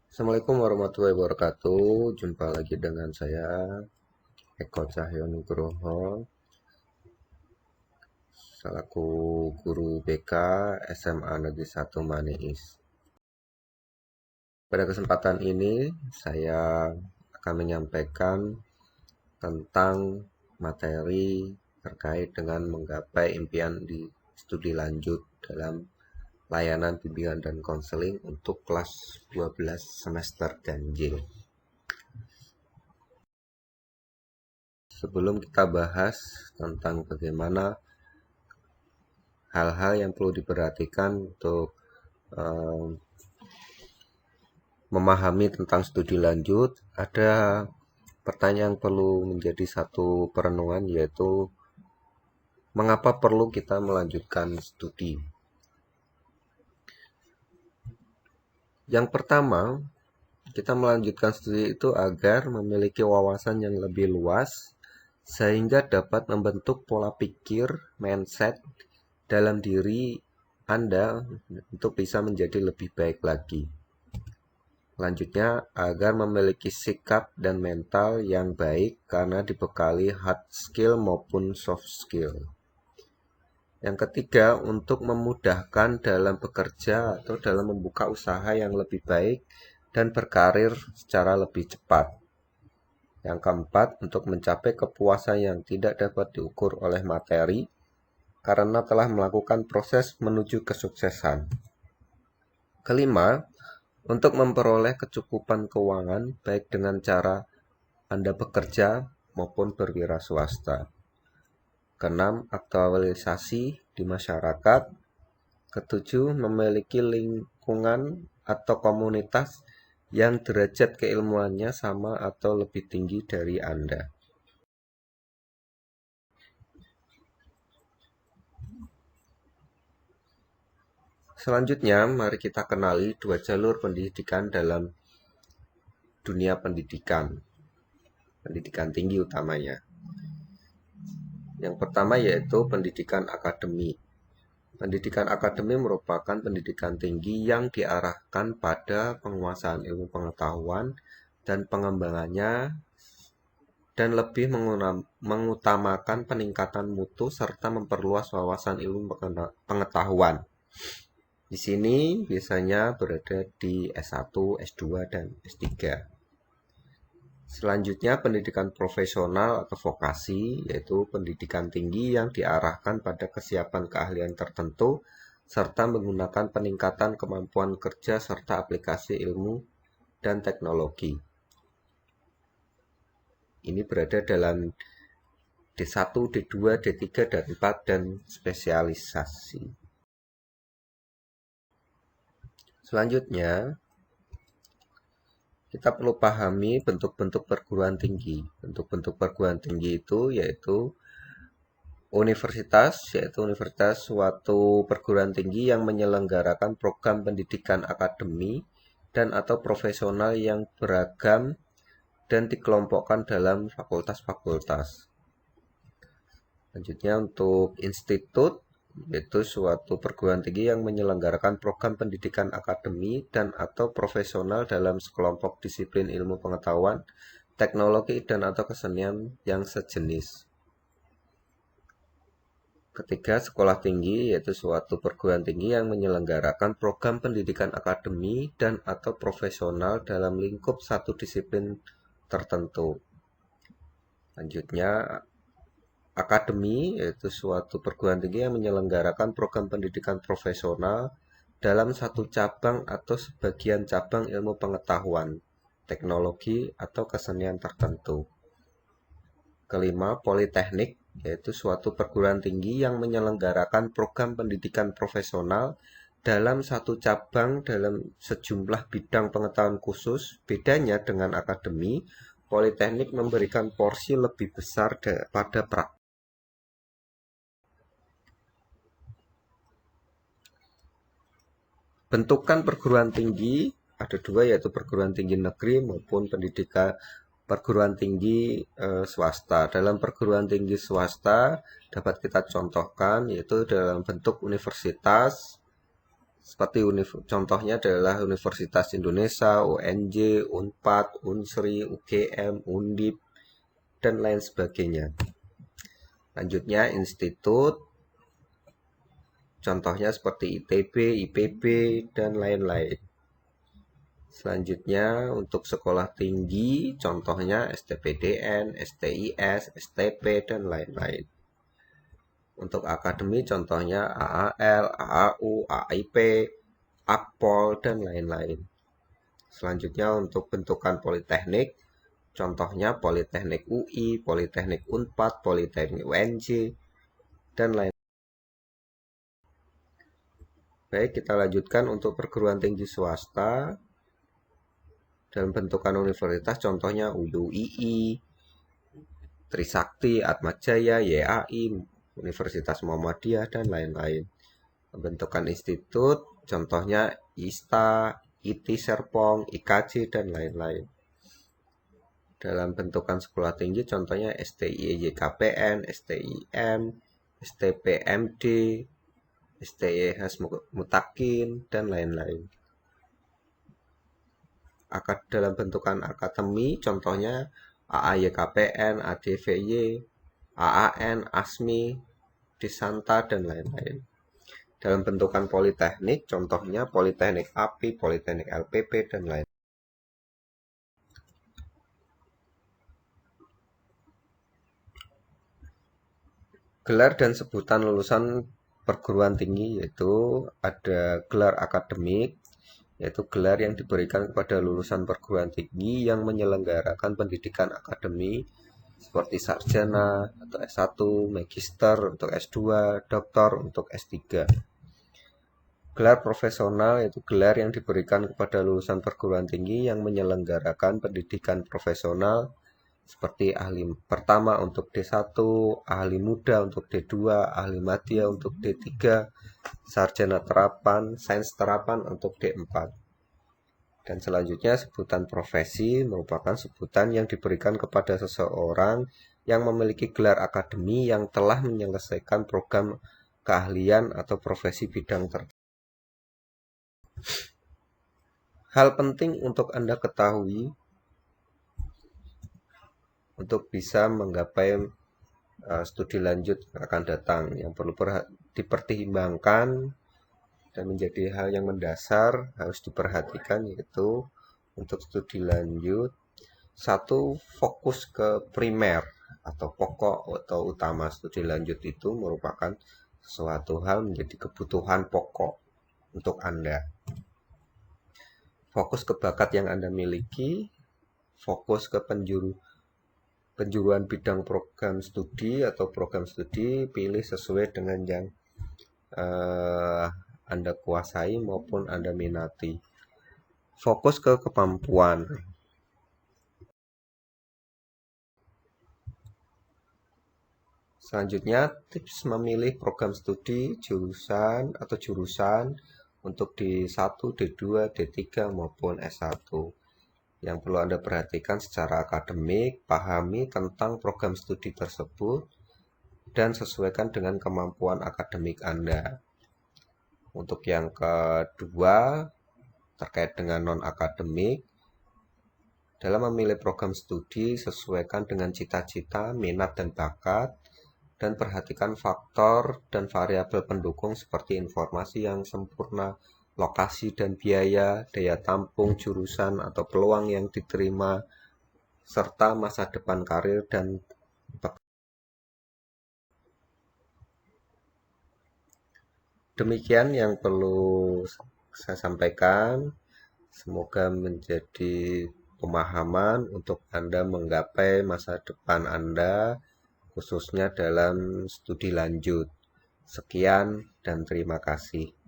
Assalamualaikum warahmatullahi wabarakatuh. Jumpa lagi dengan saya Eko Cahyo Nugroho selaku guru BK SMA Negeri 1 Maniis. Pada kesempatan ini saya akan menyampaikan tentang materi terkait dengan menggapai impian di studi lanjut dalam layanan bimbingan dan konseling untuk kelas 12 semester ganjil. Sebelum kita bahas tentang bagaimana hal-hal yang perlu diperhatikan untuk memahami tentang studi lanjut, ada pertanyaan yang perlu menjadi satu perenungan, yaitu mengapa perlu kita melanjutkan studi. Yang pertama, kita melanjutkan studi itu agar memiliki wawasan yang lebih luas sehingga dapat membentuk pola pikir, mindset dalam diri Anda untuk bisa menjadi lebih baik lagi. Selanjutnya, agar memiliki sikap dan mental yang baik karena dibekali hard skill maupun soft skill. Yang ketiga, untuk memudahkan dalam bekerja atau dalam membuka usaha yang lebih baik dan berkarir secara lebih cepat. Yang keempat, untuk mencapai kepuasan yang tidak dapat diukur oleh materi karena telah melakukan proses menuju kesuksesan. Kelima, untuk memperoleh kecukupan keuangan baik dengan cara Anda bekerja maupun berwira swasta. Keenam, aktualisasi di masyarakat. Ketujuh, memiliki lingkungan atau komunitas yang derajat keilmuannya sama atau lebih tinggi dari Anda. Selanjutnya, mari kita kenali dua jalur pendidikan dalam dunia pendidikan tinggi utamanya. Yang pertama yaitu pendidikan akademi. Pendidikan akademi merupakan pendidikan tinggi yang diarahkan pada penguasaan ilmu pengetahuan dan pengembangannya dan lebih mengutamakan peningkatan mutu serta memperluas wawasan ilmu pengetahuan. Di sini biasanya berada di S1, S2, dan S3. Selanjutnya pendidikan profesional atau vokasi, yaitu pendidikan tinggi yang diarahkan pada kesiapan keahlian tertentu serta menggunakan peningkatan kemampuan kerja serta aplikasi ilmu dan teknologi. Ini berada dalam D1, D2, D3, dan 4 dan spesialisasi. Selanjutnya, kita perlu pahami bentuk-bentuk perguruan tinggi. Bentuk-bentuk perguruan tinggi itu yaitu universitas, suatu perguruan tinggi yang menyelenggarakan program pendidikan akademi dan atau profesional yang beragam dan dikelompokkan dalam fakultas-fakultas. Selanjutnya untuk institut, yaitu suatu perguruan tinggi yang menyelenggarakan program pendidikan akademi dan atau profesional dalam sekelompok disiplin ilmu pengetahuan, teknologi dan atau kesenian yang sejenis. Ketiga, sekolah tinggi, yaitu suatu perguruan tinggi yang menyelenggarakan program pendidikan akademi dan atau profesional dalam lingkup satu disiplin tertentu. Selanjutnya, akademi, yaitu suatu perguruan tinggi yang menyelenggarakan program pendidikan profesional dalam satu cabang atau sebagian cabang ilmu pengetahuan, teknologi, atau kesenian tertentu. Kelima, politeknik, yaitu suatu perguruan tinggi yang menyelenggarakan program pendidikan profesional dalam satu cabang dalam sejumlah bidang pengetahuan khusus. Bedanya dengan akademi, politeknik memberikan porsi lebih besar pada praktik. Bentukan perguruan tinggi ada dua, yaitu perguruan tinggi negeri maupun pendidikan perguruan tinggi swasta. Dalam perguruan tinggi swasta dapat kita contohkan yaitu dalam bentuk universitas Seperti contohnya adalah Universitas Indonesia, UNJ, Unpad, Unsri, UGM, Undip, dan lain sebagainya. Lanjutnya institut, contohnya seperti ITB, IPB, dan lain-lain. Selanjutnya untuk sekolah tinggi, contohnya STPDN, STIS, STP, dan lain-lain. Untuk akademi, contohnya AAL, AAU, AIP, Akpol, dan lain-lain. Selanjutnya untuk bentukan politeknik, contohnya Politeknik UI, Politeknik Unpad, Politeknik UNJ, dan lain-lain. Baik, kita lanjutkan untuk perguruan tinggi swasta dalam bentukan universitas, contohnya UII, Trisakti, Atmajaya, YAI, Universitas Muhammadiyah, dan lain-lain. Bentukan institut, contohnya ISTA, IT Serpong, IKJ, dan lain-lain. Dalam bentukan sekolah tinggi, contohnya STIYKPN, STIM, STPMD, STIH Mutakin, dan lain-lain. Dalam bentukan akademi, contohnya AAYKPN, ADVY, AAN, ASMI, Disanta, dan lain-lain. Dalam bentukan politeknik, contohnya Politeknik API, Politeknik LPP, dan lain-lain. Gelar dan sebutan lulusan perguruan tinggi yaitu ada gelar akademik, yaitu gelar yang diberikan kepada lulusan perguruan tinggi yang menyelenggarakan pendidikan akademi seperti sarjana atau S1, magister untuk S2, doktor untuk S3. Gelar profesional yaitu gelar yang diberikan kepada lulusan perguruan tinggi yang menyelenggarakan pendidikan profesional seperti ahli pertama untuk D1, ahli muda untuk D2, ahli madya untuk D3, sarjana terapan, sains terapan untuk D4. Dan selanjutnya sebutan profesi merupakan sebutan yang diberikan kepada seseorang yang memiliki gelar akademi yang telah menyelesaikan program keahlian atau profesi bidang tertentu. Hal penting untuk Anda ketahui untuk bisa menggapai studi lanjut akan datang yang perlu dipertimbangkan dan menjadi hal yang mendasar harus diperhatikan, yaitu untuk studi lanjut, satu, fokus ke primer atau pokok atau utama. Studi lanjut itu merupakan suatu hal menjadi kebutuhan pokok untuk Anda. Fokus ke bakat yang Anda miliki, fokus ke penjuruan bidang program studi atau program studi, pilih sesuai dengan yang Anda kuasai maupun Anda minati. Fokus ke kemampuan. Selanjutnya, tips memilih program studi, jurusan atau jurusan untuk D1, D2, D3 maupun S1. Yang perlu Anda perhatikan secara akademik, pahami tentang program studi tersebut dan sesuaikan dengan kemampuan akademik Anda. Untuk yang kedua, terkait dengan non-akademik, dalam memilih program studi, sesuaikan dengan cita-cita, minat, dan bakat, dan perhatikan faktor dan variabel pendukung seperti informasi yang sempurna, lokasi dan biaya, daya tampung jurusan atau peluang yang diterima, serta masa depan karir dan demikian yang perlu saya sampaikan. Semoga menjadi pemahaman untuk Anda menggapai masa depan Anda, khususnya dalam studi lanjut. Sekian dan terima kasih.